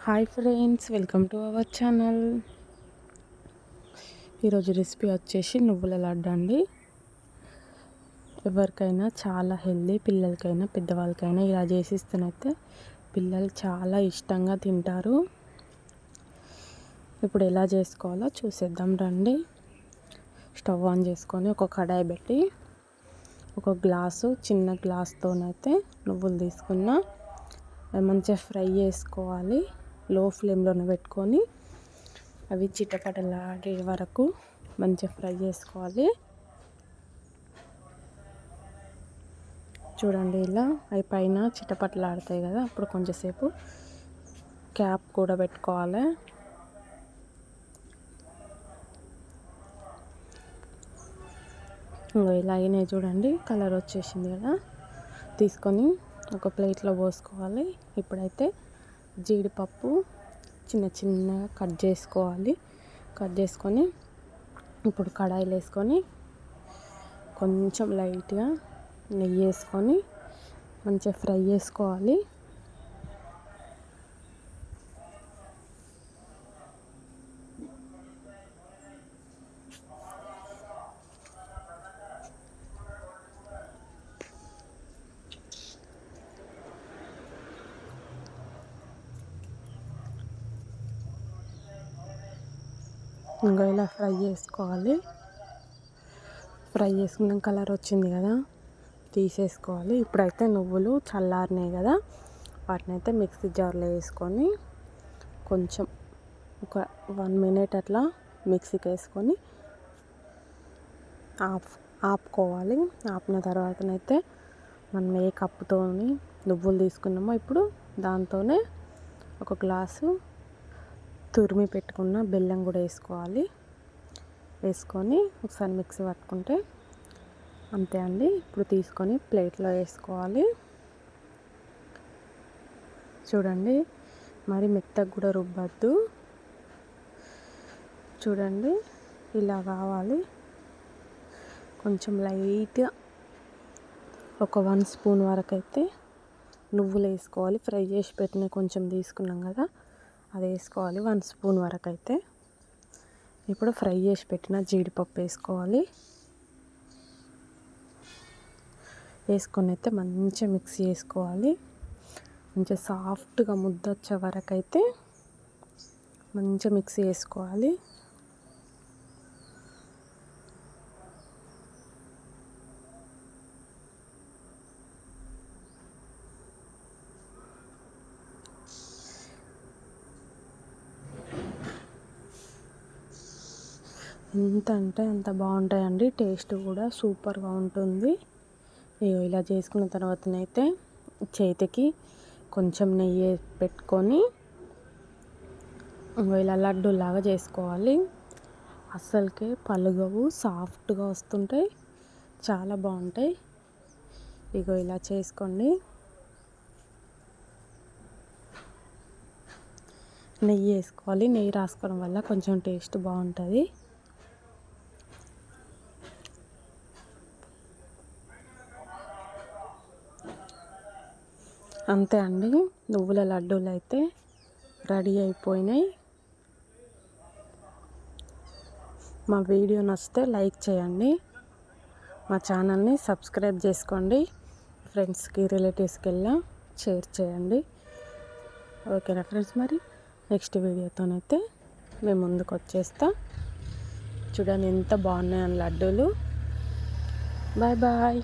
Hi friends, welcome to our channel. ఈరోజు recipe వచ్చేసి నువ్వుల లడ్డు అండి. ఎవరికైనా చాలా హెల్దీ, పిల్లలకైనా పెద్దవాళ్ళకైనా ఇలా చేసిస్తేనైతే పిల్లలు చాలా ఇష్టంగా తింటారు. ఇప్పుడు ఎలా చేసుకోవాలో చూసేద్దాం రండి. స్టవ్ ఆన్ చేసుకొని ఒక కడాయి పెట్టి ఒక గ్లాసు, చిన్న గ్లాస్తోనైతే నువ్వులు తీసుకున్నా. మంచిగా ఫ్రై చేసుకోవాలి. లో ఫ్లేమ్లోనే పెట్టుకొని అవి చిటపటలాడే వరకు మంచిగా ఫ్రై చేసుకోవాలి. చూడండి, ఇలా అవి పైన చిటపటలాడతాయి కదా, అప్పుడు కొంచెంసేపు క్యాప్ కూడా పెట్టుకోవాలి. ఇలా అయినాయి చూడండి, కలర్ వచ్చేసింది కదా. తీసుకొని ఒక ప్లేట్లో పోసుకోవాలి. ఇప్పుడైతే జీడిపప్పు చిన్న చిన్నగా కట్ చేసుకోవాలి. కట్ చేసుకొని ఇప్పుడు కడాయిలో వేసుకొని కొంచెం లైట్గా నెయ్యి వేసుకొని మంచిగా ఫ్రై చేసుకోవాలి. ఇంకా ఇలా ఫ్రై చేసుకోవాలి. ఫ్రై చేసుకున్న కలర్ వచ్చింది కదా, తీసేసుకోవాలి. ఇప్పుడైతే నువ్వులు చల్లారినాయి కదా, వాటిని అయితే మిక్సీ జార్లో వేసుకొని కొంచెం ఒక 1 మినిట్ అట్లా మిక్సీకి వేసుకొని ఆపుకోవాలి. ఆపిన తర్వాతనైతే మనం ఏ కప్పుతోని నువ్వులు తీసుకున్నామో ఇప్పుడు దాంతోనే ఒక గ్లాసు తురిమి పెట్టుకున్న బెల్లం కూడా వేసుకోవాలి. వేసుకొని ఒకసారి మిక్సీ పట్టుకుంటే అంతే అండి. ఇప్పుడు తీసుకొని ప్లేట్లో వేసుకోవాలి. చూడండి, మరి మెత్తగా కూడా రుబ్బద్దు. చూడండి, ఇలా కావాలి. కొంచెం లైట్గా ఒక 1 స్పూన్ వరకు అయితే నువ్వులు వేసుకోవాలి. ఫ్రై చేసి పెట్టిన కొంచెం తీసుకున్నాం కదా, అది వేసుకోవాలి 1 స్పూన్ వరకు అయితే. ఇప్పుడు ఫ్రై చేసి పెట్టిన జీడిపప్పు వేసుకోవాలి. వేసుకొని అయితే మంచిగా మిక్స్ చేసుకోవాలి. మంచిగా సాఫ్ట్గా ముద్ద వచ్చే వరకు అయితే మంచిగా మిక్స్ చేసుకోవాలి. ఎంత అంటే అంత బాగుంటాయండి. టేస్ట్ కూడా సూపర్గా ఉంటుంది. ఇలా చేసుకున్న తర్వాతనైతే చేతికి కొంచెం నెయ్యి పెట్టుకొని ఇలా లడ్డూలాగా చేసుకోవాలి. అస్సలకే పలుగవు, సాఫ్ట్గా వస్తుంటాయి, చాలా బాగుంటాయి. ఇలా చేసుకోండి. నెయ్యి వేసుకోవాలి. నెయ్యి రాసుకోవడం వల్ల కొంచెం టేస్ట్ బాగుంటుంది. అంతే అండి, నువ్వుల లడ్డూలు అయితే రెడీ అయిపోయినాయి. మా వీడియో నచ్చితే లైక్ చేయండి. మా ఛానల్ని సబ్స్క్రైబ్ చేసుకోండి. ఫ్రెండ్స్కి, రిలేటివ్స్కి వెళ్ళా షేర్ చేయండి. ఓకేనా ఫ్రెండ్స్, మరి నెక్స్ట్ వీడియోతోనైతే మేము ముందుకు వచ్చేస్తా. చూడండి ఎంత బాగున్నాయని లడ్డూలు. Bye bye.